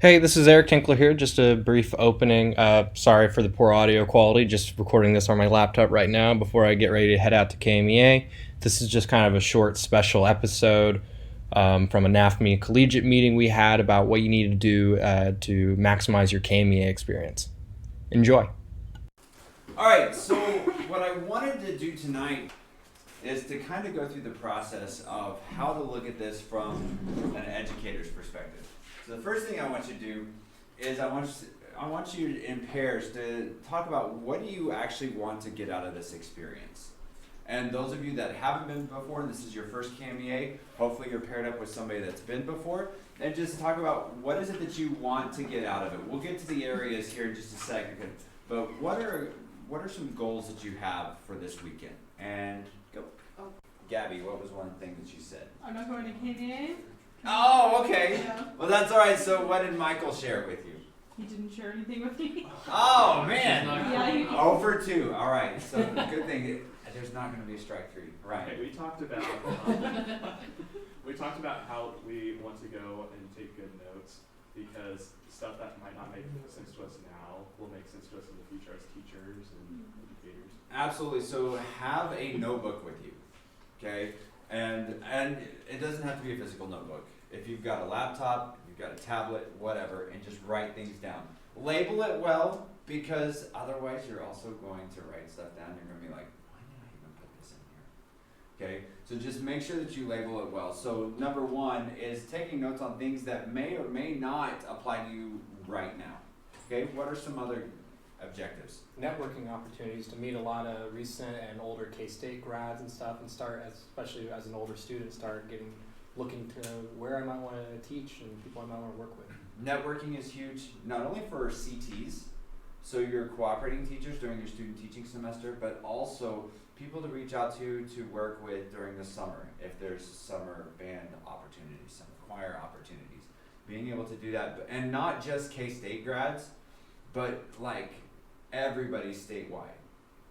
Hey, this is Eric Tinkler here. Just a brief opening. Sorry for the poor audio quality. Just recording this on my laptop right now before I get ready to head out to KMEA. This is just kind of a short special episode from a NAfME Collegiate meeting we had about what you need to do to maximize your KMEA experience. Enjoy. All right, so what I wanted to do tonight is to kind of go through the process of how to look at this from an educator's perspective. So the first thing I want you to do is I want you in pairs to talk about what do you actually want to get out of this experience. And those of you that haven't been before, and this is your first KMEA, hopefully you're paired up with somebody that's been before, and just talk about what is it that you want to get out of it. We'll get to the areas here in just a second, but what are some goals that you have for this weekend? And go. Oh. Gabby, what was one thing that you said? I'm not going to KMEA. Oh, okay. Yeah. Well, that's all right. So what did Michael share with you? He didn't share anything with me. Oh, man. Yeah, Over 2. All right. So good thing there's not going to be a strike 3. Right. Okay, we talked about how we want to go and take good notes because stuff that might not make sense to us now will make sense to us in the future as teachers and educators. Absolutely. So have a notebook with you. Okay? And it doesn't have to be a physical notebook. If you've got a laptop, you've got a tablet, whatever, and just write things down. Label it well, because otherwise you're also going to write stuff down. You're going to be like, why did I even put this in here? Okay, so just make sure that you label it well. So number 1 is taking notes on things that may or may not apply to you right now. Okay, what are some other objectives? Networking opportunities to meet a lot of recent and older K-State grads and stuff, and start, especially as an older student, looking to where I might want to teach and people I might want to work with. Networking is huge, not only for CTs, so your cooperating teachers during your student teaching semester, but also people to reach out to work with during the summer, if there's summer band opportunities, some choir opportunities. Being able to do that, and not just K-State grads, but like everybody statewide,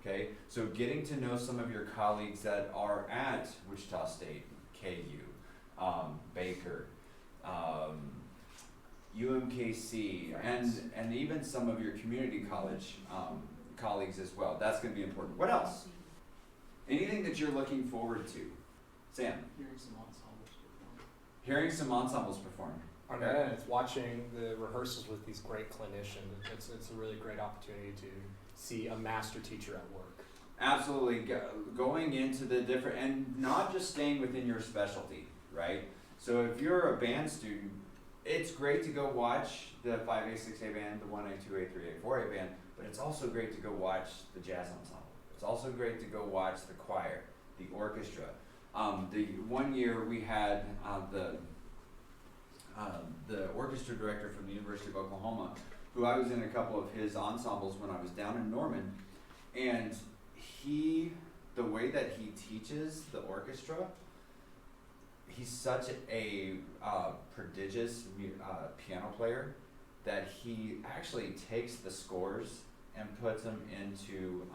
okay? So getting to know some of your colleagues that are at Wichita State, KU, Baker, UMKC, and even some of your community college colleagues as well. That's going to be important. What else? Anything that you're looking forward to? Sam? Hearing some ensembles perform. And then it's watching the rehearsals with these great clinicians. It's a really great opportunity to see a master teacher at work. Absolutely, going into the different, and not just staying within your specialty, right? So if you're a band student, it's great to go watch the 5A, 6A band, the 1A, 2A, 3A, 4A band, but it's also great to go watch the jazz ensemble. It's also great to go watch the choir, the orchestra. The one year we had the orchestra director from the University of Oklahoma, who I was in a couple of his ensembles when I was down in Norman, and the way that he teaches the orchestra, he's such a prodigious piano player that he actually takes the scores and puts them into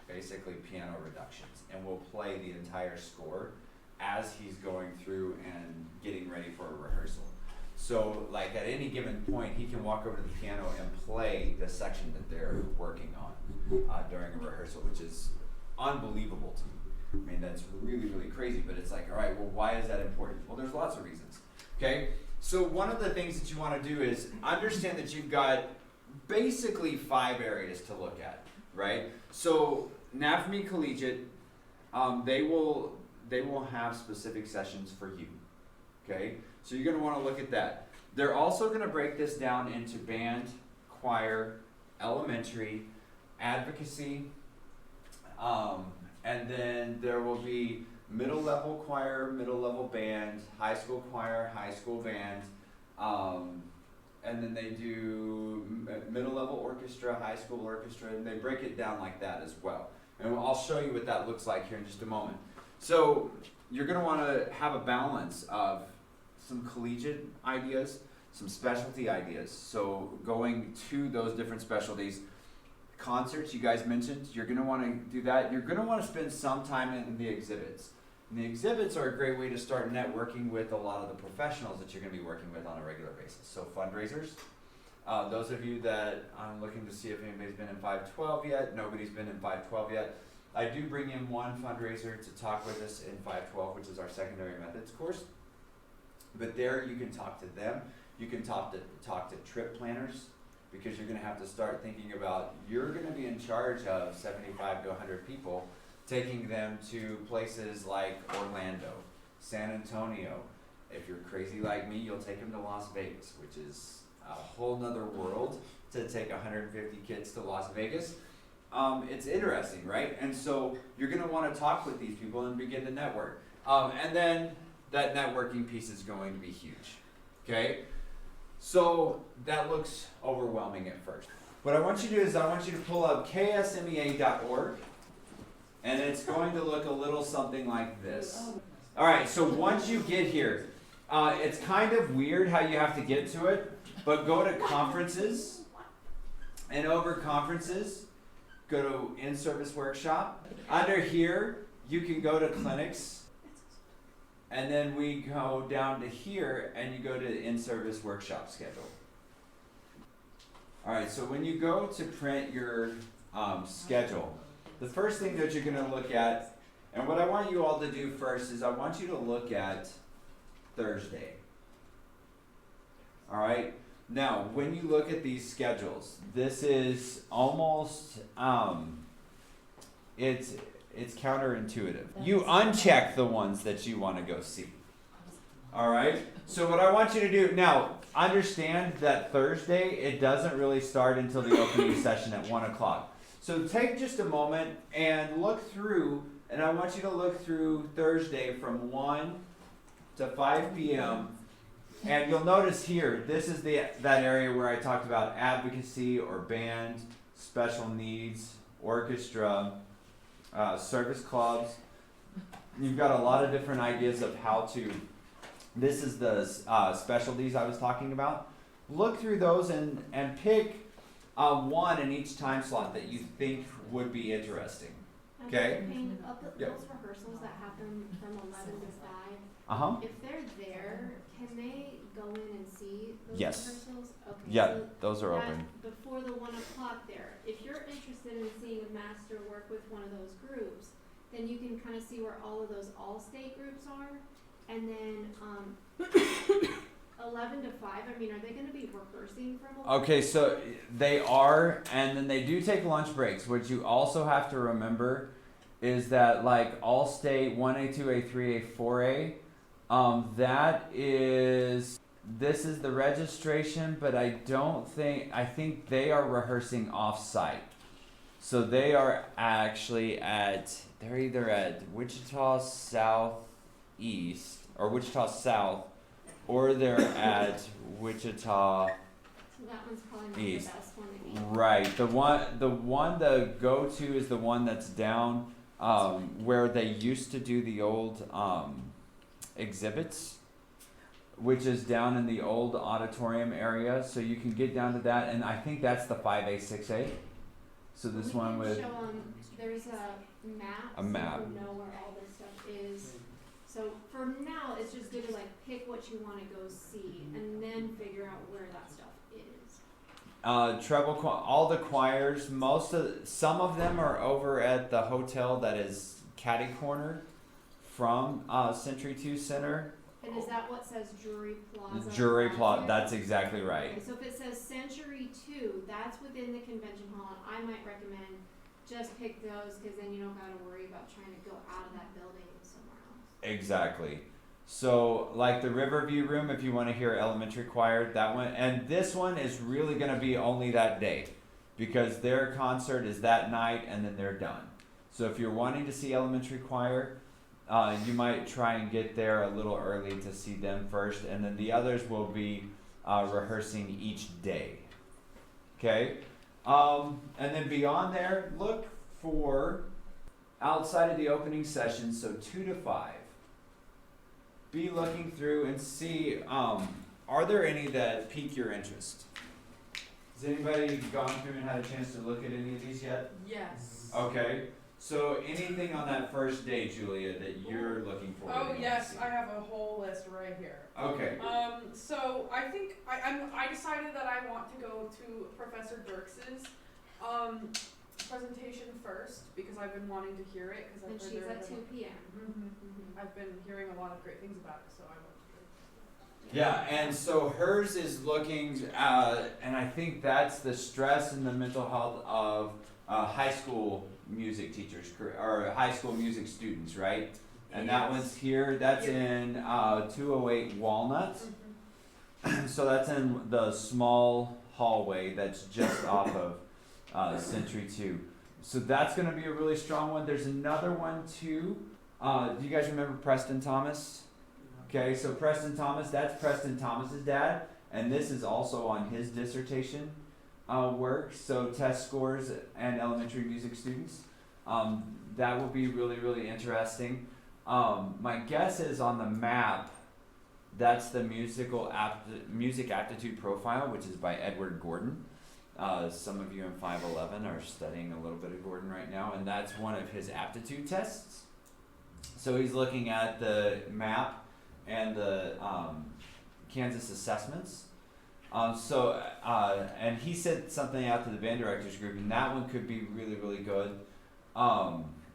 basically piano reductions, and will play the entire score as he's going through and getting ready for a rehearsal. So like at any given point, he can walk over to the piano and play the section that they're working on during a rehearsal, which is unbelievable to me. I mean, that's really, really crazy, but it's like, all right, well, why is that important? Well, there's lots of reasons, okay? So one of the things that you want to do is understand that you've got basically 5 areas to look at, right? So NAfME Collegiate, they will have specific sessions for you, okay? So you're going to want to look at that. They're also going to break this down into band, choir, elementary, advocacy, and then there will be middle level choir, middle level band, high school choir, high school band, and then they do middle level orchestra, high school orchestra, and they break it down like that as well. And I'll show you what that looks like here in just a moment. So you're going to want to have a balance of some collegiate ideas, some specialty ideas. So going to those different specialties. Concerts, you guys mentioned, you're going to want to do that. You're going to want to spend some time in the exhibits. And the exhibits are a great way to start networking with a lot of the professionals that you're going to be working with on a regular basis. So fundraisers. Those of you that I'm looking to see if anybody's been in 512 yet, nobody's been in 512 yet. I do bring in one fundraiser to talk with us in 512, which is our secondary methods course. But there you can talk to them. You can talk to trip planners, because you're going to have to start thinking about, you're going to be in charge of 75 to 100 people, taking them to places like Orlando, San Antonio. If you're crazy like me, you'll take them to Las Vegas, which is a whole nother world to take 150 kids to Las Vegas. It's interesting, right? And so you're going to want to talk with these people and begin to network. And then that networking piece is going to be huge, okay? So that looks overwhelming at first. What I want you to do is I want you to pull up ksmea.org, and it's going to look a little something like this. All right, so once you get here, it's kind of weird how you have to get to it, but go to conferences, and over conferences, go to in-service workshop. Under here, you can go to clinics, and then we go down to here, and you go to in-service workshop schedule. All right, so when you go to print your schedule, the first thing that you're going to look at, and what I want you all to do first is I want you to look at Thursday. All right? Now, when you look at these schedules, this is almost, it's counterintuitive. You uncheck the ones that you want to go see. All right? So what I want you to do, now, understand that Thursday, it doesn't really start until the opening session at 1 o'clock. So take just a moment and look through, and I want you to look through Thursday from 1 to 5 p.m. And you'll notice here, this is that area where I talked about advocacy or band, special needs, orchestra, service clubs. You've got a lot of different ideas of how to, this is the specialties I was talking about. Look through those and pick one in each time slot that you think would be interesting. Okay? Payne, those Yep. rehearsals that happen from 11 to 5, Uh-huh. if they're there, can they go in and see those Yes. rehearsals? Okay. Yeah, so those are that- open. Before the 1 o'clock there, if you're interested in seeing a master work with one of those groups, then you can kind of see where all of those all-state groups are. And then 11 to 5, I mean, are they going to be rehearsing from 11? Okay, so they are, and then they do take lunch breaks. What you also have to remember is that, like, all state 1A, 2A, 3A, 4A, this is the registration, but I think they are rehearsing off-site. So they are actually they're either at Wichita Southeast, or Wichita South, or they're at Wichita. So that one's probably not East. the best one to be. Right. The one to go to is the one that's down where they used to do the old exhibits, which is down in the old auditorium area. So you can get down to that, and I think that's the 5A, 6A. So this one We with can show there's a map. A map. So you know where all this stuff is. So for now, it's just good to like pick what you want to go see, and then figure out where that stuff is. treble all the choirs. Some of them are over at the hotel that is catty corner from Century 2 Center. And is that what says Jury Plaza? Jury Plaza. Plaza? That's exactly right. Okay, so if it says Century 2, that's within the convention hall. And I might recommend just pick those, because then you don't got to worry about trying to go out of that building somewhere else. Exactly. So, like the Riverview Room, if you want to hear elementary choir, that one, and this one is really going to be only that day, because their concert is that night and then they're done. So if you're wanting to see elementary choir, you might try and get there a little early to see them first, and then the others will be rehearsing each day. Okay? And then beyond there, look for outside of the opening session, so 2 to 5. Be looking through and see, are there any that pique your interest? Has anybody gone through and had a chance to look at any of these yet? Yes. Okay. So anything on that first day, Julia, that you're looking for? Oh yes, I have a whole list right here. Okay. So I think I decided that I want to go to Professor Dirks's presentation first because I've been wanting to hear it because And I've she's heard at 2 p.m. I've been hearing a lot of great things about it, so I want to hear it. Yeah, and so hers is looking, and I think that's the stress and the mental health of high school music teachers or high school music students, right? And that one's here. That's in 208 Walnut. So that's in the small hallway that's just off of Century 2. So that's going to be a really strong one. There's another one too. Do you guys remember Preston Thomas? Okay, so Preston Thomas, that's Preston Thomas's dad, and this is also on his dissertation work. So test scores and elementary music students. That will be really, really interesting. My guess is on the map, that's the music aptitude profile, which is by Edward Gordon. Some of you in 511 are studying a little bit of Gordon right now, and that's one of his aptitude tests. So he's looking at the map and the Kansas assessments. And he sent something out to the band directors group, and that one could be really, really good.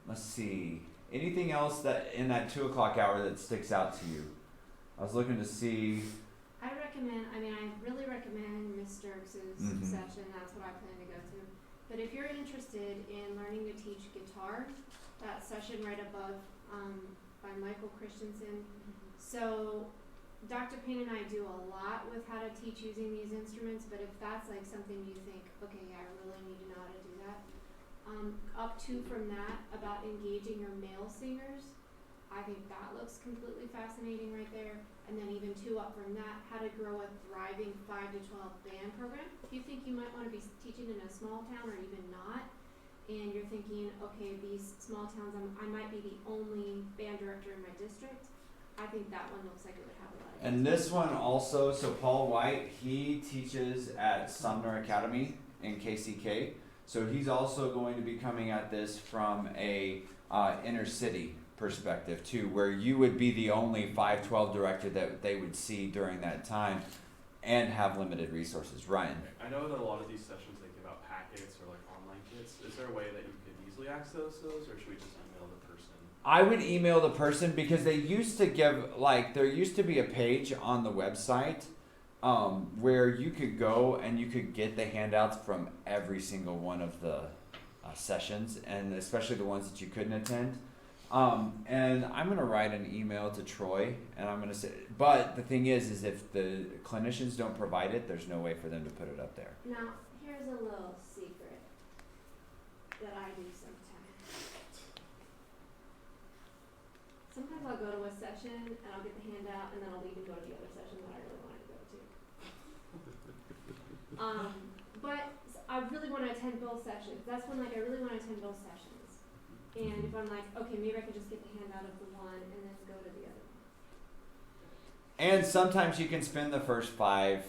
Let's see. Anything else that in that 2 o'clock hour that sticks out to you? I was looking to see. I really recommend Miss Dirks's session. That's what I plan to go to. But if you're interested in learning to teach guitar, that session right above by Michael Christensen. So Dr. Payne and I do a lot with how to teach using these instruments, but if that's like something you think, okay, yeah, I really need to know how to do that. Up to from that about engaging your male singers, I think that looks completely fascinating right there. And then even 2 up from that, how to grow a thriving 5 to 12 band program. If you think you might want to be teaching in a small town or even not, and you're thinking, okay, these small towns, I might be the only band director in my district, I think that one looks like it would have a lot of And this one also, so Paul White, he teaches at Sumner Academy in KCK. So he's also going to be coming at this from a inner city perspective too, where you would be the only 512 director that they would see during that time and have limited resources. Ryan. I know that a lot of these sessions they give out packets or like online kits. Is there a way that you could easily access those, or should we just email the person? I would email the person because they used to give, there used to be a page on the website where you could go and you could get the handouts from every single one of the sessions, and especially the ones that you couldn't attend. And I'm going to write an email to Troy, and I'm going to say, but the thing is if the clinicians don't provide it, there's no way for them to put it up there. Now, here's a little secret that I do sometimes. Sometimes I'll go to a session and I'll get the handout, and then I'll leave and go to the other session that I really wanted to go to. But I really want to attend both sessions. That's when I really want to attend both sessions. And if I'm like, okay, maybe I could just get the handout of the one and then go to the other one. And sometimes you can spend the first 5-10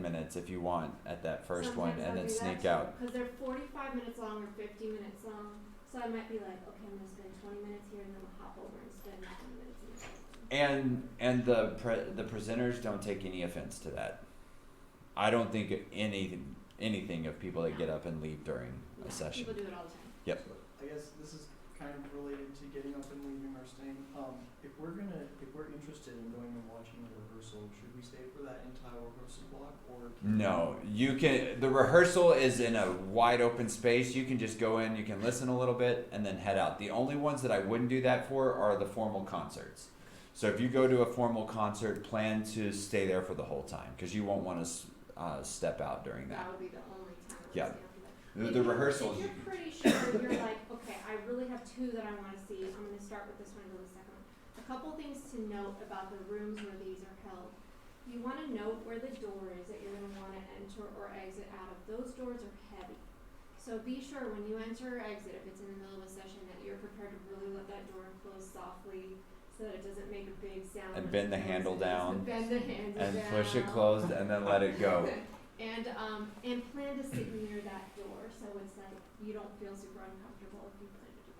minutes if you want at that first Sometimes one, and I'll then do that sneak too, out. because they're 45 minutes long or 50 minutes long. So I might be like, okay, I'm gonna spend 20 minutes here, and then I'll hop over and spend 20 minutes in the other one. And the presenters don't take any offense to that. I don't think anything of people that get up and leave during a session. People do it all the time. Yep. So I guess this is kind of related to getting up and leaving or staying. If we're interested in going and watching the rehearsal, should we stay for that entire rehearsal block, or? No, you can. The rehearsal is in a wide open space. You can just go in, you can listen a little bit, and then head out. The only ones that I wouldn't do that for are the formal concerts. So if you go to a formal concert, plan to stay there for the whole time, because you won't want to step out during that. That would be the only time I would Yeah. stay after that. The rehearsals. If you're pretty sure, you're like, okay, I really have 2 that I want to see. I'm going to start with this one and go to the second one. A couple things to note about the rooms where these are held. You want to note where the door is that you're going to want to enter or exit out of. Those doors are heavy. So be sure when you enter or exit, if it's in the middle of a session, that you're prepared to really let that door close softly so that it doesn't make a big sound. And when bend the it handle closes. down. Bend the handle And down. push it closed and then let it go. And plan to sit near that door, so it's like you don't feel super uncomfortable if you plan to do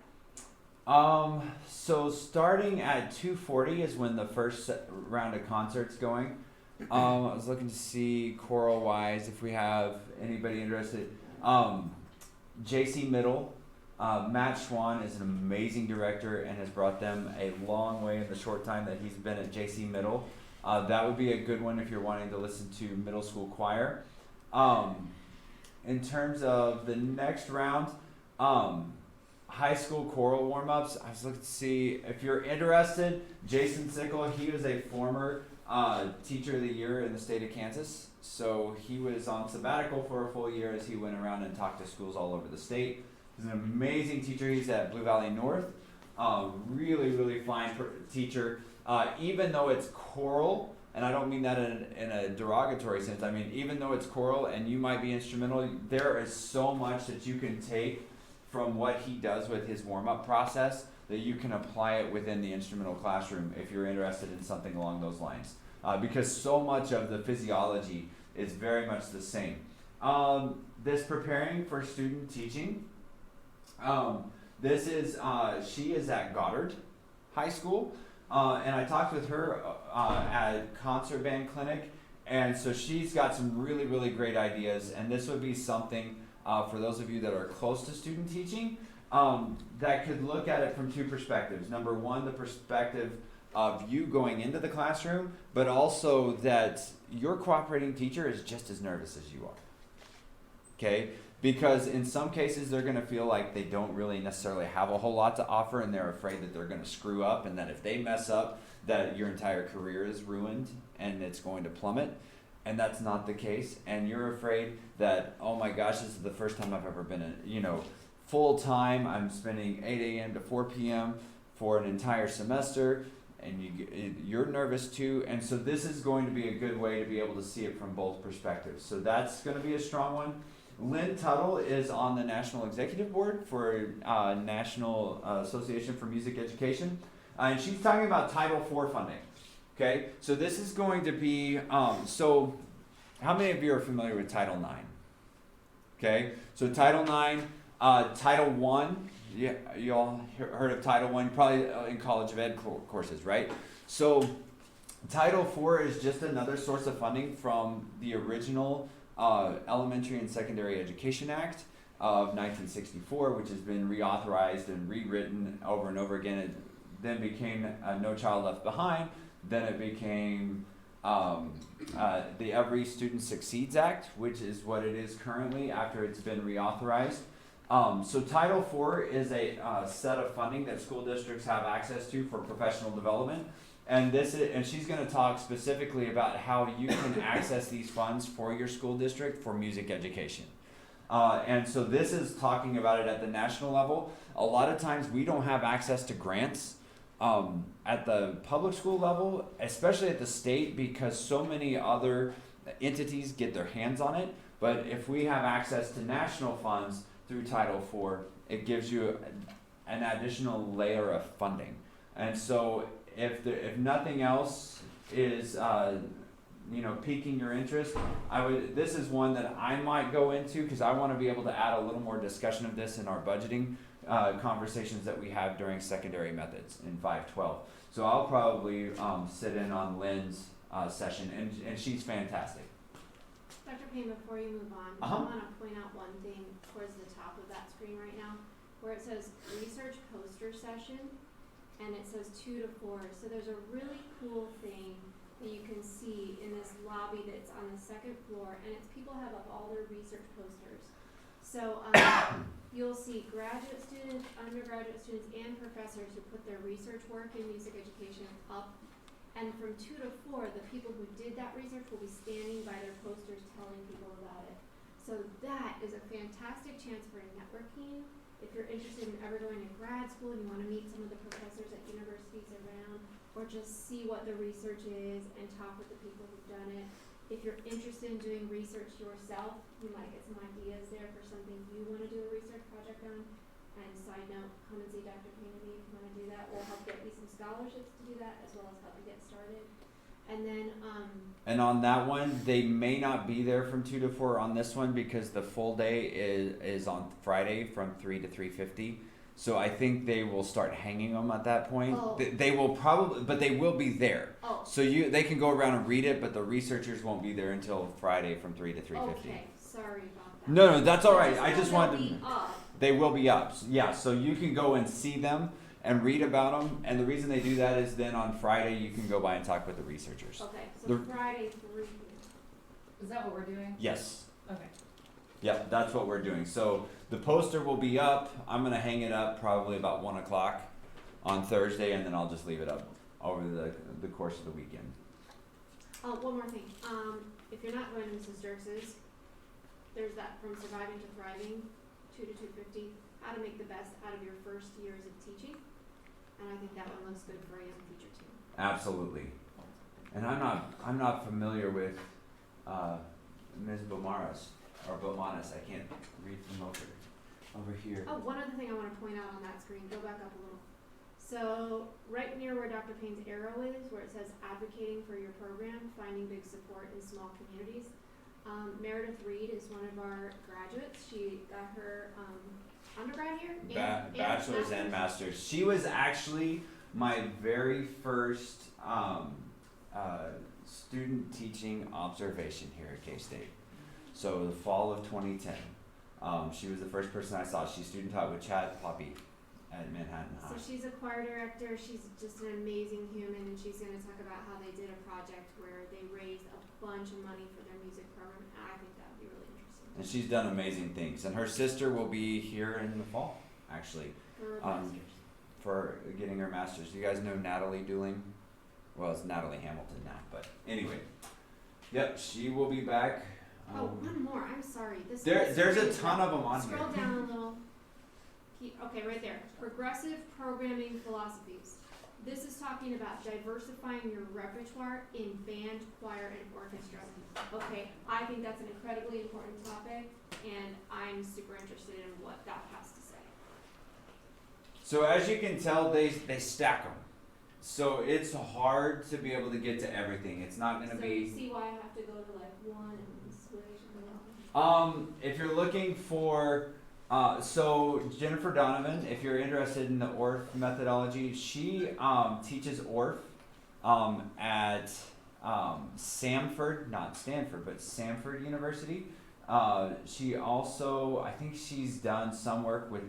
that. So starting at 2:40 is when the first round of concerts going. I was looking to see choral wise if we have anybody interested. JC Middle, Matt Schwann is an amazing director and has brought them a long way in the short time that he's been at JC Middle. That would be a good one if you're wanting to listen to middle school choir. In terms of the next round, high school choral warm-ups, I was looking to see if you're interested. Jason Sickle, he was a former teacher of the year in the state of Kansas. So he was on sabbatical for a full year as he went around and talked to schools all over the state. He's an amazing teacher. He's at Blue Valley North. Really, really fine teacher. Even though it's choral, and I don't mean that in a derogatory sense. I mean, even though it's choral and you might be instrumental, there is so much that you can take from what he does with his warm-up process that you can apply it within the instrumental classroom if you're interested in something along those lines. Because so much of the physiology is very much the same. This preparing for student teaching. She is at Goddard High School. And I talked with her at Concert Band Clinic, and so she's got some really, really great ideas, and this would be something for those of you that are close to student teaching that could look at it from two perspectives. Number one, the perspective of you going into the classroom, but also that your cooperating teacher is just as nervous as you are. Okay? Because in some cases they're going to feel like they don't really necessarily have a whole lot to offer, and they're afraid that they're going to screw up, and that if they mess up that your entire career is ruined and it's going to plummet. And that's not the case. And you're afraid that, oh my gosh, this is the first time I've ever been full time. I'm spending 8 a.m. to 4 p.m. for an entire semester, and you're nervous too. And so this is going to be a good way to be able to see it from both perspectives. So that's going to be a strong one. Lynn Tuttle is on the National Executive Board for National Association for Music Education, and she's talking about Title IV funding. Okay, so this is going to be, so how many of you are familiar with Title IX? Okay, so Title IX, Title I, yeah, you all heard of Title I, probably in College of Ed courses, right? So Title IV is just another source of funding from the original Elementary and Secondary Education Act of 1964, which has been reauthorized and rewritten over and over again. It then became No Child Left Behind. Then it became the Every Student Succeeds Act, which is what it is currently after it's been reauthorized. So Title IV is a set of funding that school districts have access to for professional development. And she's going to talk specifically about how you can access these funds for your school district for music education. And so this is talking about it at the national level. A lot of times we don't have access to grants at the public school level, especially at the state, because so many other entities get their hands on it. But if we have access to national funds through Title IV, it gives you an additional layer of funding. And so if nothing else is piquing your interest, this is one that I might go into because I want to be able to add a little more discussion of this in our budgeting conversations that we have during secondary methods in 512. So I'll probably sit in on Lynn's session, and she's fantastic. Dr. Payne, before you move on, I want to point out one thing towards the top of that screen right now, where it says research poster session, and it says 2 to 4. So there's a really cool thing that you can see in this lobby that's on the second floor, and it's people have up all their research posters. So you'll see graduate students, undergraduate students, and professors who put their research work in music education up. And from 2 to 4, the people who did that research will be standing by their posters telling people about it. So that is a fantastic chance for networking. If you're interested in ever going to grad school and you want to meet some of the professors at universities around, or just see what the research is and talk with the people who've done it. If you're interested in doing research yourself, you might get some ideas there for something you want to do a research project on. And side note, come and see Dr. Payne if you want to do that. We'll help get you some scholarships to do that, as well as help you get started. And then, And on that one, they may not be there from 2 to 4 on this one because the full day is on Friday from 3 to 3:50. So I think they will start hanging them at that point. Oh. They will probably, but they will be there. oh, So they can go around and read it, but the researchers won't be there until Friday from 3 to 3:50. okay, sorry about that. No, that's all right. Just I know just they'll wanted be to. up. They will be up. Yeah, so you can go and see them and read about them. And the reason they do that is then on Friday you can go by and talk with the researchers. Okay, so The- Friday, 3 p.m. Is that what we're doing? Yes. Okay. Yep, that's what we're doing. So the poster will be up. I'm gonna hang it up probably about 1 o'clock on Thursday, and then I'll just leave it up over the course of the weekend. Oh, one more thing. If you're not going to Mrs. Dirks's, there's that From Surviving to Thriving, 2 to 2:50. How to make the best out of your first years of teaching, and I think that one looks good for a young teacher too. Absolutely. And I'm not familiar with Ms. Bomaras or Bomanas. I can't read from over here. Oh, one other thing I want to point out on that screen. Go back up a little. So right near where Dr. Payne's arrow is, where it says advocating for your program, finding big support in small communities. Meredith Reed is one of our graduates. She got her undergrad here and Bachelor's and master's. She was actually my very first student teaching observation here at K-State. So the fall of 2010. She was the first person I saw. She student taught with Chad Poppy at Manhattan High. So she's a choir director. She's just an amazing human, and she's going to talk about how they did a project where they raised a bunch of money for their music program. And I think that would be really interesting. And she's done amazing things. And her sister will be here in the fall, actually, For Um, masters. for getting her master's. Do you guys know Natalie Dooling? Well, it's Natalie Hamilton now, but anyway. Yep, she will be back. Oh, one more. I'm sorry. This There's a ton of them on here. Scroll down a little. Okay, right there. Progressive programming philosophies. This is talking about diversifying your repertoire in band, choir, and orchestra. Okay, I think that's an incredibly important topic, and I'm super interested in what that has to say. So as you can tell, they stack them. So it's hard to be able to get to everything. It's not going to So you be. see why I have to go to like one and switch and go. If you're looking for, so Jennifer Donovan, if you're interested in the ORF methodology, she teaches ORF at Samford, not Stanford, but Samford University. She also, I think she's done some work with,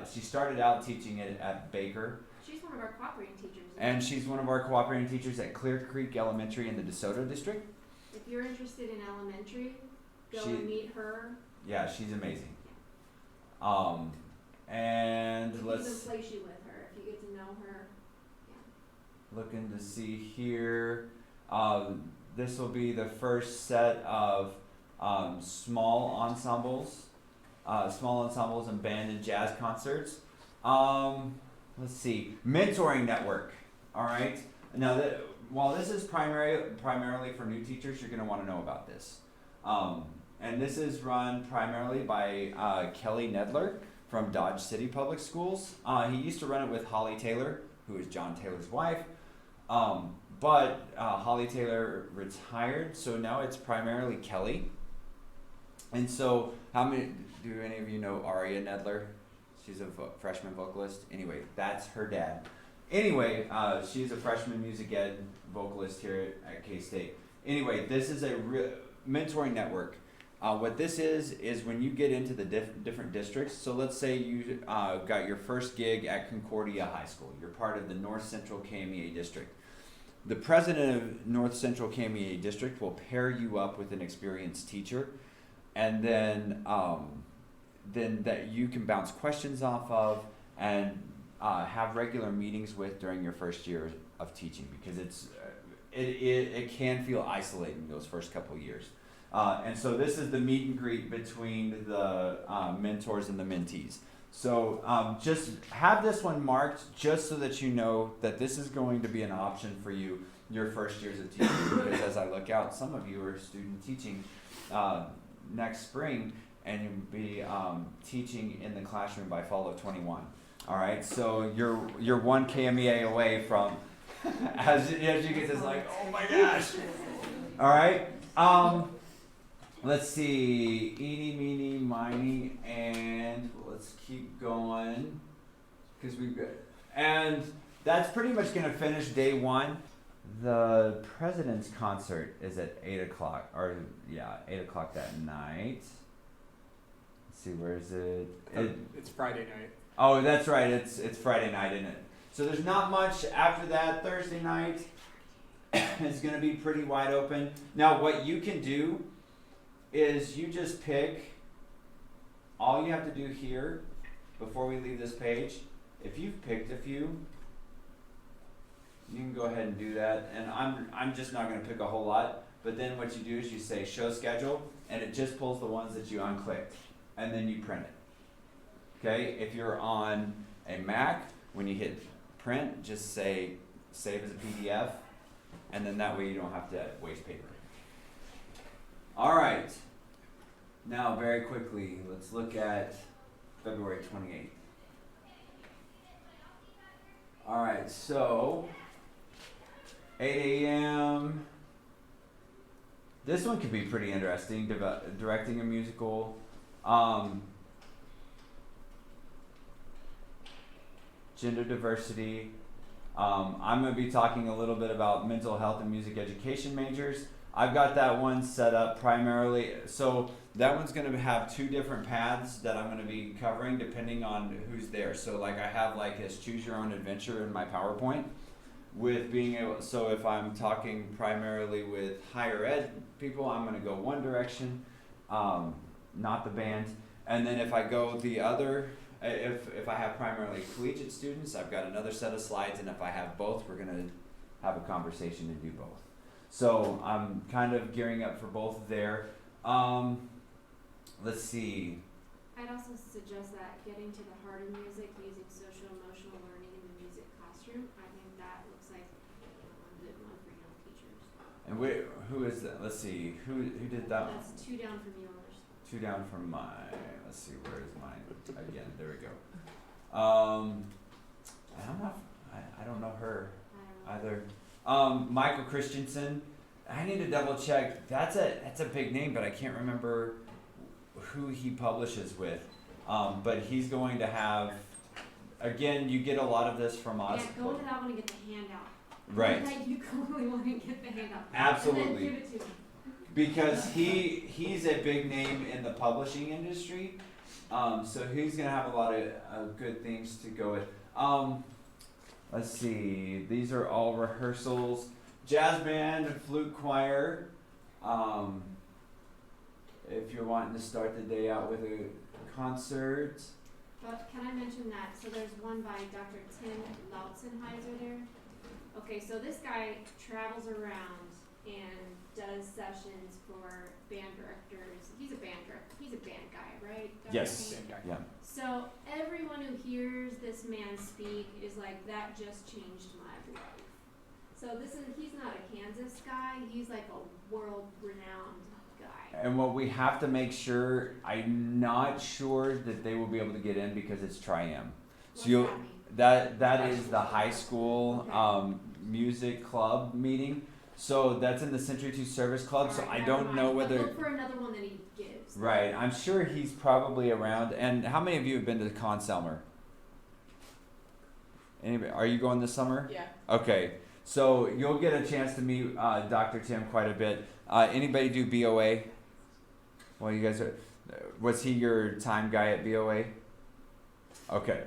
she started out teaching it at Baker. She's one of our cooperating teachers. And she's one of our cooperating teachers at Clear Creek Elementary in the DeSoto district. If you're interested in elementary, go She- and meet her. Yeah, she's amazing. And We can let's even place you with her if you get to know her. looking to see here. This will be the first set of small ensembles and band and jazz concerts. Let's see, mentoring network. All right. Now, while this is primarily for new teachers, you're going to want to know about this. And this is run primarily by Kelly Nedler from Dodge City Public Schools. He used to run it with Holly Taylor, who is John Taylor's wife. But Holly Taylor retired, so now it's primarily Kelly. And so, do any of you know Aria Nedler? She's a freshman vocalist. Anyway, that's her dad. Anyway, she's a freshman music ed vocalist here at K-State. Anyway, this is a mentoring network. What this is when you get into the different districts. So let's say you got your first gig at Concordia High School. You're part of the North Central KMEA district. The president of North Central KMEA district will pair you up with an experienced teacher, and then that you can bounce questions off of and have regular meetings with during your first year of teaching, because it can feel isolating those first couple of years. And so this is the meet and greet between the mentors and the mentees. So just have this one marked just so that you know that this is going to be an option for you your first years of teaching. Because as I look out, some of you are student teaching next spring, and you'll be teaching in the classroom by fall of 21. All right, so you're one KMEA away as you get this, like, oh my gosh. All right. Let's see. Eeny, meeny, miny, and let's keep going because we've got. And that's pretty much gonna finish day one. The president's concert is at 8 o'clock, or 8 o'clock that night. Let's see, where is it? It's Friday night. Oh, that's right. It's Friday night, isn't it? So there's not much after that. Thursday night is going to be pretty wide open. Now, what you can do is you just pick. All you have to do here, before we leave this page, if you've picked a few, you can go ahead and do that. And I'm just not going to pick a whole lot. But then what you do is you say show schedule, and it just pulls the ones that you unclicked, and then you print it. Okay, if you're on a Mac, when you hit print, just say save as a PDF, and then that way you don't have to waste paper. All right, now very quickly, let's look at February 28th. All right, so 8 a.m. This one could be pretty interesting, directing a musical. Gender diversity. I'm going to be talking a little bit about mental health and music education majors. I've got that one set up primarily. So that one's going to have two different paths that I'm going to be covering depending on who's there. So like I have like this choose your own adventure in my PowerPoint with being able, so if I'm talking primarily with higher ed people, I'm going to go one direction, not the band. And then if I go the other, if I have primarily collegiate students, I've got another set of slides, and if I have both, we're going to have a conversation and do both. So I'm kind of gearing up for both there. Let's see. I'd also suggest that getting to the heart of music using social emotional learning in the music classroom. I think that looks like a good one for young teachers. And who is that? Let's see. Who did that one? That's 2 down from yours. 2 down from mine. Let's see, where is mine? Again, there we go. I don't know her I don't know. either. Michael Christensen. I need to double check. That's a big name, but I can't remember who he publishes with. But he's going to have. Again, you get a lot of this from us. Yeah, go into that one and get the handout. Right. Like you totally want to get the handout. Absolutely. And then give it to him. Because he's a big name in the publishing industry, so he's gonna have a lot of good things to go with. Let's see, these are all rehearsals. Jazz band and flute choir. If you're wanting to start the day out with a concert. But can I mention that? So there's one by Dr. Tim Lautzenheiser there. Okay, so this guy travels around and does sessions for band directors. He's a band director. He's a band guy, right? Dr. Yes. Payne? Yeah. So everyone who hears this man speak is like, that just changed my life. So he's not a Kansas guy. He's like a world-renowned guy. And what we have to make sure, I'm not sure that they will be able to get in because it's Tri-M. What's So you'll. that mean? That is the high school music club meeting. So that's in the Century 2 Service Club. So Alright, I never don't mind. know But whether. look for another one that he gives. Right, I'm sure he's probably around. And how many of you have been to Conselmer? Anybody? Are you going this summer? Yeah. Okay, so you'll get a chance to meet Dr. Tim quite a bit. Anybody do BOA? Well, you guys are. Was he your time guy at BOA? Okay.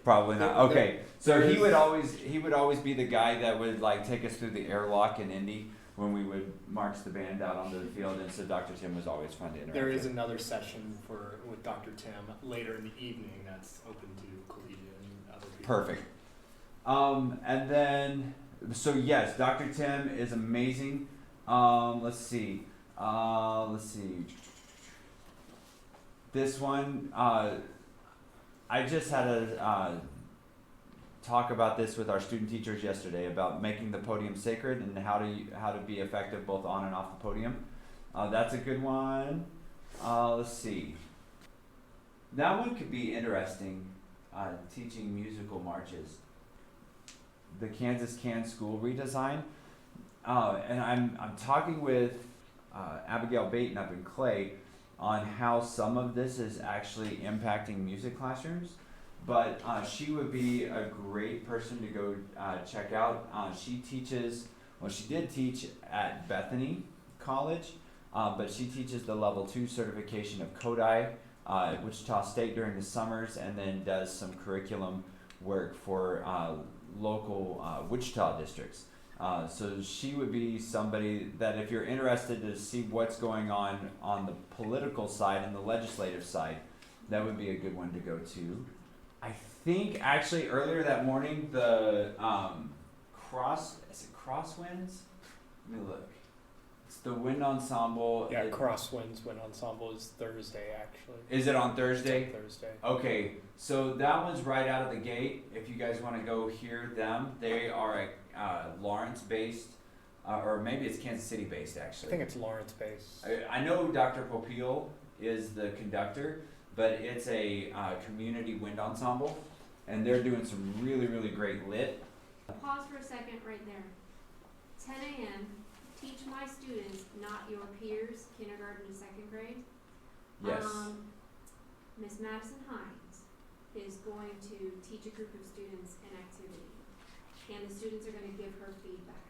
Probably not. Okay, so he would always be the guy that would like take us through the airlock in Indy when we would march the band out onto the field, and so Dr. Tim was always fun to interact There is with. another session with Dr. Tim later in the evening that's open to collegiate and other people. Perfect. And then so yes, Dr. Tim is amazing. Let's see. This one. I just had a talk about this with our student teachers yesterday about making the podium sacred and how to be effective both on and off the podium. That's a good one. Let's see. That one could be interesting. Teaching musical marches. the Kansas Can School redesign. And I'm talking with Abigail Baton up in Clay on how some of this is actually impacting music classrooms. But she would be a great person to go check out. She did teach at Bethany College, but she teaches the level 2 certification of Kodai at Wichita State during the summers, and then does some curriculum work for local Wichita districts. So she would be somebody that, if you're interested to see what's going on the political side and the legislative side, that would be a good one to go to. I think actually earlier that morning the Crosswinds? Let me look. It's the wind ensemble. Yeah, Crosswinds Wind Ensemble is Thursday, actually. Is it on Thursday? It's on Thursday. Okay, so that one's right out of the gate. If you guys want to go hear them, they are a Lawrence-based, or maybe it's Kansas City-based I actually. think it's Lawrence-based. I know Dr. Popeil is the conductor, but it's a community wind ensemble, and they're doing some really, really great lit. Pause for a second right there. 10 a.m. Teach my students, not your peers, kindergarten to 2nd grade. Yes. Miss Madison Hines is going to teach a group of students an activity, and the students are going to give her feedback.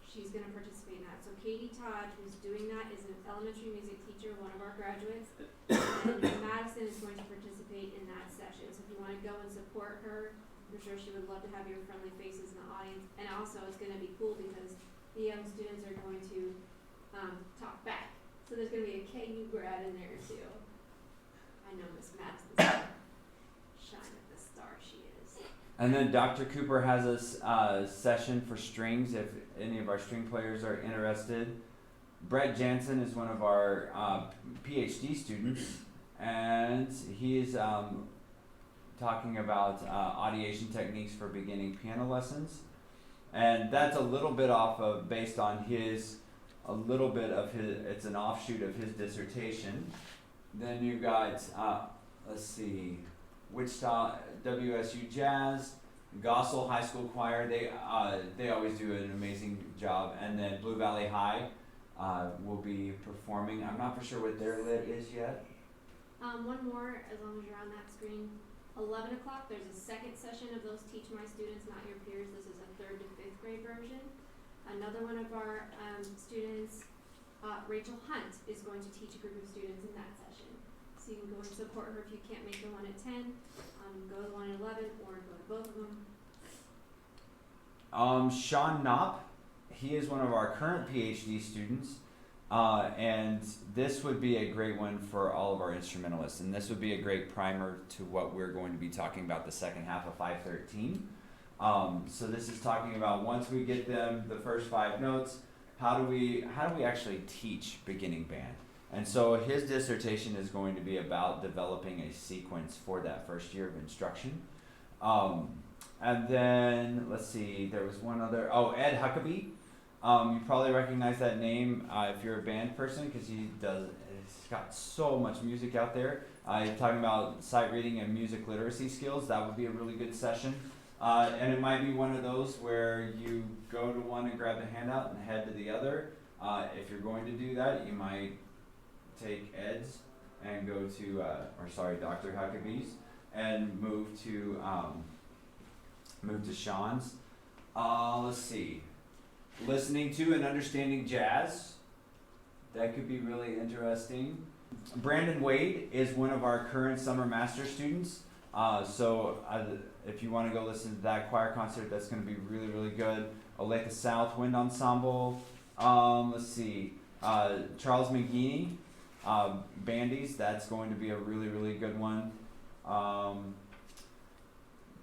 She's going to participate in that. So Katie Todd, who's doing that, is an elementary music teacher, one of our graduates, and Madison is going to participate in that session. So if you want to go and support her, I'm sure she would love to have your friendly faces in the audience. And also it's going to be cool because the young students are going to talk back. So there's going to be a KU grad in there too. I know Miss Madison's gonna shine at the star she is. And then Dr. Cooper has a session for strings if any of our string players are interested. Brett Jansen is one of our PhD students, and he's talking about audiation techniques for beginning piano lessons. And that's a little bit based on it's an offshoot of his dissertation. Then you've got, Wichita WSU Jazz, Gossel High School Choir. They always do an amazing job. And then Blue Valley High will be performing. I'm not for sure what their lit is yet. One more, as long as you're on that screen. 11 o'clock, there's a second session of those Teach My Students, Not Your Peers. This is a 3rd to 5th grade version. Another one of our students, Rachel Hunt, is going to teach a group of students in that session. So you can go and support her if you can't make the one at 10. Go to the one at 11 or go to both of them. Sean Knopp, he is one of our current PhD students, and this would be a great one for all of our instrumentalists, and this would be a great primer to what we're going to be talking about the second half of 513. So this is talking about, once we get them the first 5 notes, how do we actually teach beginning band? And so his dissertation is going to be about developing a sequence for that first year of instruction. And then, let's see, there was one other, Ed Huckabee. You probably recognize that name if you're a band person, because he's got so much music out there. He's talking about sight reading and music literacy skills. That would be a really good session. And it might be one of those where you go to one and grab the handout and head to the other. If you're going to do that, you might take Ed's and go to, Dr. Huckabee's, and move to Sean's. Let's see. Listening to and understanding jazz. That could be really interesting. Brandon Wade is one of our current summer master students. If you want to go listen to that choir concert, that's going to be really, really good. Olathe South Wind Ensemble. Let's see. Charles McGeaney, Bandies. That's going to be a really, really good one.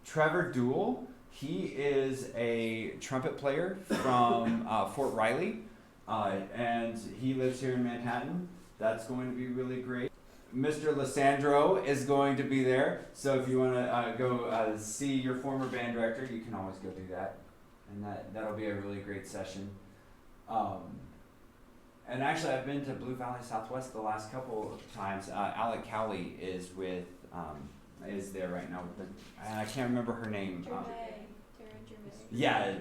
Trevor Duell. He is a trumpet player from Fort Riley, and he lives here in Manhattan. That's going to be really great. Mr. Lissandro is going to be there, so if you want to go see your former band director, you can always go do that, and that'll be a really great session. And actually, I've been to Blue Valley Southwest the last couple of times. Alec Cowley is there right now, and I can't remember her name. Yeah,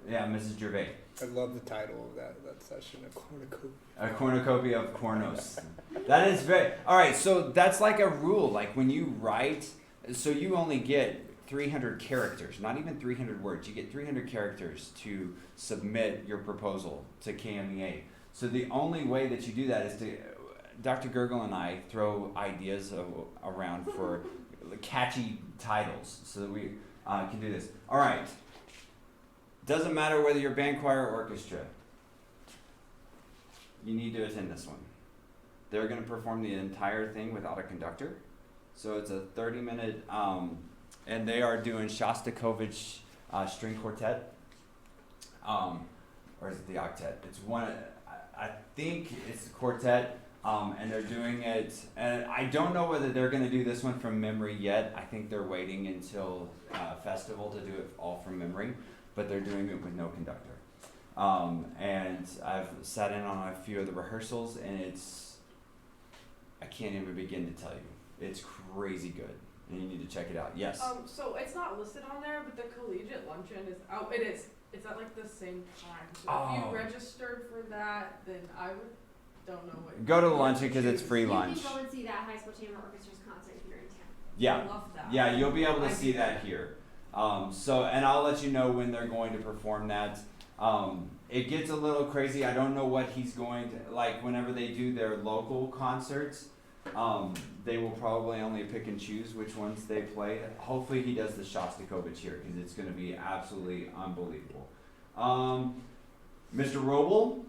Mrs. Gervais. I love the title of that session, a cornucopia. A cornucopia of cornos. That is very. All right, so that's like a rule. Like when you write, so you only get 300 characters, not even 300 words. You get 300 characters to submit your proposal to KMEA. So the only way that you do that is to, Dr. Gurgel and I throw ideas around for catchy titles so that we can do this. All right. Doesn't matter whether you're band, choir, or orchestra. You need to attend this one. They're going to perform the entire thing without a conductor. So it's a 30-minute, and they are doing Shostakovich string quartet. Or is it the octet? It's one, I think it's the quartet, and they're doing it, and I don't know whether they're going to do this one from memory yet. I think they're waiting until festival to do it all from memory, but they're doing it with no conductor. And I've sat in on a few of the rehearsals, and I can't even begin to tell you. It's crazy good, and you need to check it out. Yes? So it's not listed on there, but the collegiate luncheon is out. It is. It's at like the same time. So if you registered for that, then I don't know what. Go to the luncheon because it's free lunch. You can go and see that high school chamber orchestra's concert if you're in town. Yeah. I love that. Yeah, you'll be able to see that here. And I'll let you know when they're going to perform that. It gets a little crazy. I don't know what he's going to, like whenever they do their local concerts, they will probably only pick and choose which ones they play. Hopefully he does the Shostakovich here because it's going to be absolutely unbelievable. Mr. Roble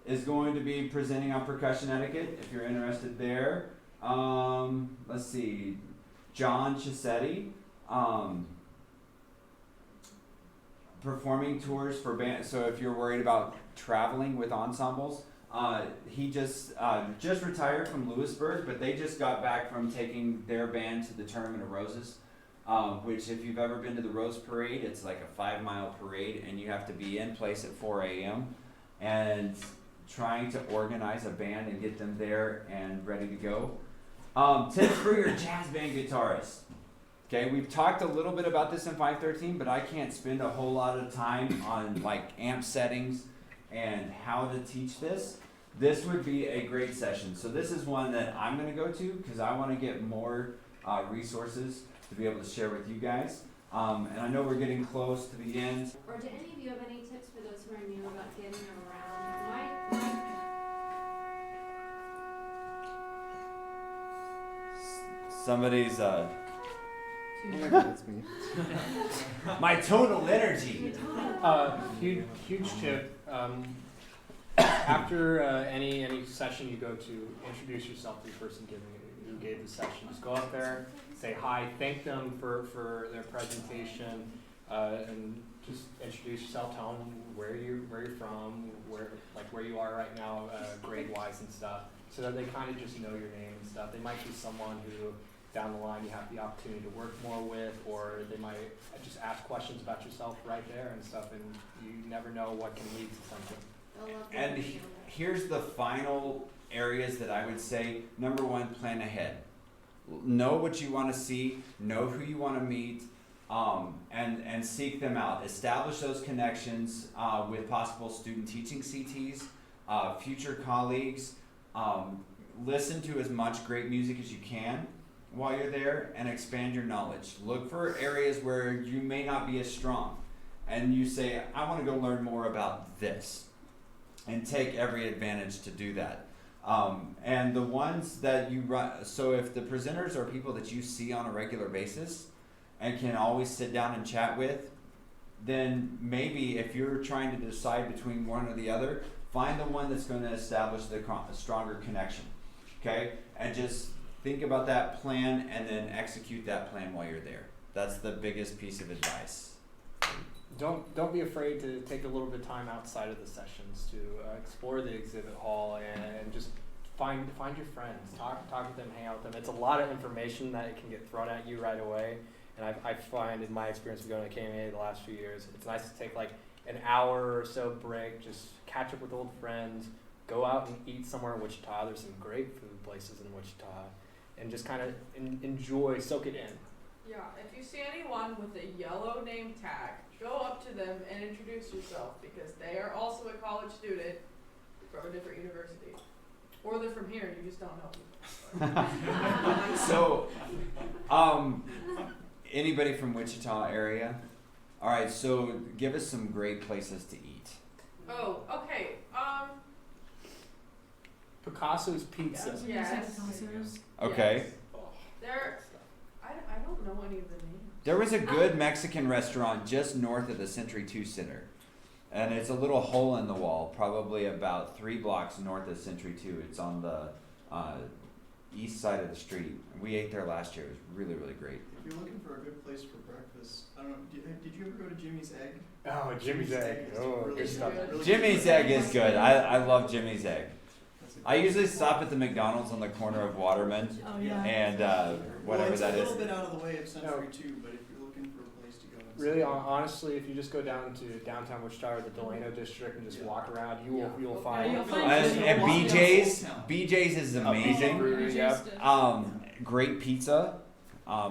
is going to be presenting on percussion etiquette if you're interested there. Let's see, John Chisetti, performing tours for band. So if you're worried about traveling with ensembles, he just retired from Lewisburg, but they just got back from taking their band to the Tournament of Roses, which if you've ever been to the Rose Parade, it's like a 5-mile parade, and you have to be in place at 4 a.m. and trying to organize a band and get them there and ready to go. Tips for your jazz band guitarist. Okay, we've talked a little bit about this in 513, but I can't spend a whole lot of time on like amp settings and how to teach this. This would be a great session. So this is one that I'm going to go to because I want to get more resources to be able to share with you guys. And I know we're getting close to the end. Or do any of you have any tips for those who are new about getting around? Somebody's Oh my God, it's me. my total energy. Huge tip. After any session you go to, introduce yourself to the person who gave the session. Just go up there, say hi, thank them for their presentation, and just introduce yourself. Tell them where you're from, where you are right now, grade wise and stuff, so that they kind of just know your name and stuff. They might be someone who down the line you have the opportunity to work more with, or they might just ask questions about yourself right there and stuff, and you never know what can lead to something. And here's the final areas that I would say. Number one, plan ahead. Know what you want to see, know who you want to meet, and seek them out. Establish those connections with possible student teaching CTs, future colleagues. Listen to as much great music as you can while you're there, and expand your knowledge. Look for areas where you may not be as strong, and you say, I want to go learn more about this, and take every advantage to do that. And the ones that you run, so if the presenters are people that you see on a regular basis and can always sit down and chat with, then maybe if you're trying to decide between one or the other, find the one that's going to establish the stronger connection, okay? And just think about that plan and then execute that plan while you're there. That's the biggest piece of advice. Don't be afraid to take a little bit of time outside of the sessions to explore the exhibit hall and just find your friends, talk with them, hang out with them. It's a lot of information that it can get thrown at you right away, and I find in my experience of going to KMEA the last few years, it's nice to take like an hour or so break, just catch up with old friends, go out and eat somewhere in Wichita. There's some great food places in Wichita, and just kind of enjoy, soak it in. Yeah, if you see anyone with a yellow name tag, go up to them and introduce yourself because they are also a college student from a different university. Or they're from here, you just don't know. So, anybody from Wichita area? All right, so give us some great places to eat. Oh, okay. Picasso's Pizza. Yes. Okay. Yes. There, I don't know any of the names. There was a good Mexican restaurant just north of the Century 2 Center. And it's a little hole in the wall, probably about 3 blocks north of Century 2. It's on the east side of the street. We ate there last year. It was really, really great. If you're looking for a good place for breakfast, I don't know, did you ever go to Jimmy's Egg? Oh, Jimmy's Egg. is Oh, really good stuff. really Jimmy's good. Egg is good. I love Jimmy's Egg. That's a I good usually place. stop at the McDonald's on the corner of Waterman Oh, yeah. and whatever well, it's that a is. little bit out of the way of Century 2, but if you're looking for a place to go. it's- Really, honestly, if you just go down to downtown Wichita or the Delano district and just Yeah. walk around, you'll Yeah, find. you'll find And BJ's is amazing. Yeah. Great pizza,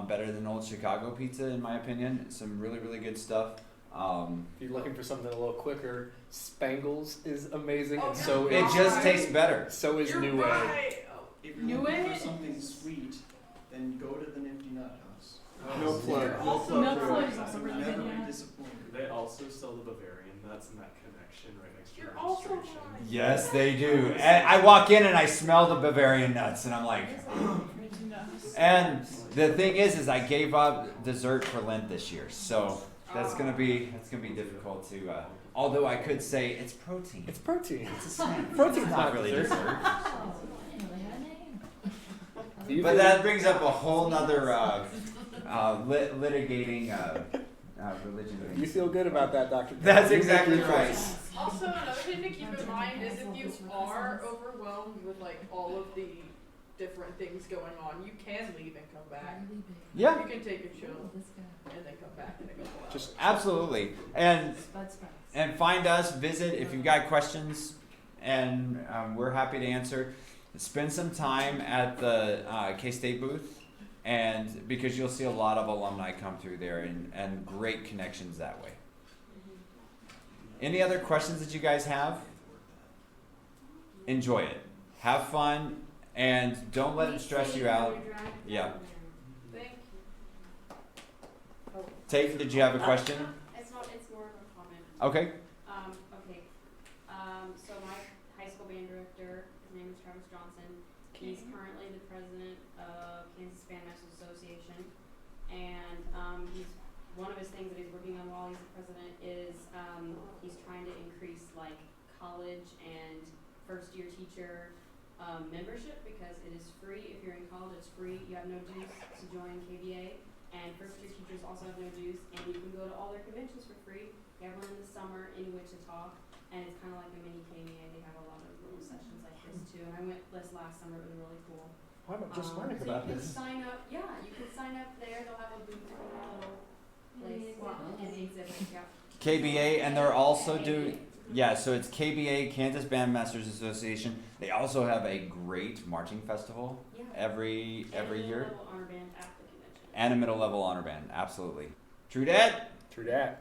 better than old Chicago pizza in my opinion. Some really, really good stuff. If you're looking for something a little quicker, Spangles is amazing, Oh, and so It is just tastes better. so is You're New Way. right. Oh, If you're New looking Way? for something sweet, then go to the Nifty Nut House. No plug. They're No also plug. Milk for Float it. is also I've really never good, been yeah. disappointed. They also sell the Bavarian nuts and that connection right next to You're your also registration. right. Yes, they do. And I walk in and I smell the Bavarian nuts, and I'm like. And the thing is I gave up dessert for Lent this year, so that's gonna be difficult to. Although I could say it's protein. It's protein. It's a snack. Protein's It's not not really dessert. dessert. Oh, I didn't know they had a name. Do you But feel- that brings up a whole nother litigating religion. You feel good about that, Dr. That's You make exactly your right. choice. Also, another thing to keep in mind is if you are overwhelmed with like all of the different things going on, you can leave and come back. Yeah, You can take a chill and then come back in a couple hours. Just absolutely. And find us, visit if you've got questions, and we're happy to answer. Spend some time at the K-State booth, and because you'll see a lot of alumni come through there, and great connections that way. Any other questions that you guys have? Enjoy it. Have fun, and don't let it stress you out. Yeah. Thank you. Oh. Tate, did you have a question? It's more of a comment. Okay. Okay. So my high school band director, his name is Travis Johnson. He's currently the president of Kansas Bandmasters Association, and he's one of his things that he's working on while he's the president is he's trying to increase like college and first year teacher membership because it is free. If you're in college, it's free. You have no dues to join KBA. And first year teachers also have no dues, and you can go to all their conventions for free. They have one in the summer in Wichita, and it's kind of like a mini KMEA. They have a lot of little sessions like this too. And I went this last summer; it was really cool. I'm just learning So about you can this. sign up. Yeah, you can sign up there. They'll have a booth in a little place in the exhibit. Yeah. KBA, and they're also doing. Yeah, so it's KBA, Kansas Bandmasters Association. They also have a great marching festival Yeah. every year. And a middle level honor band at the convention. And a middle level honor band, absolutely. True dat? True that.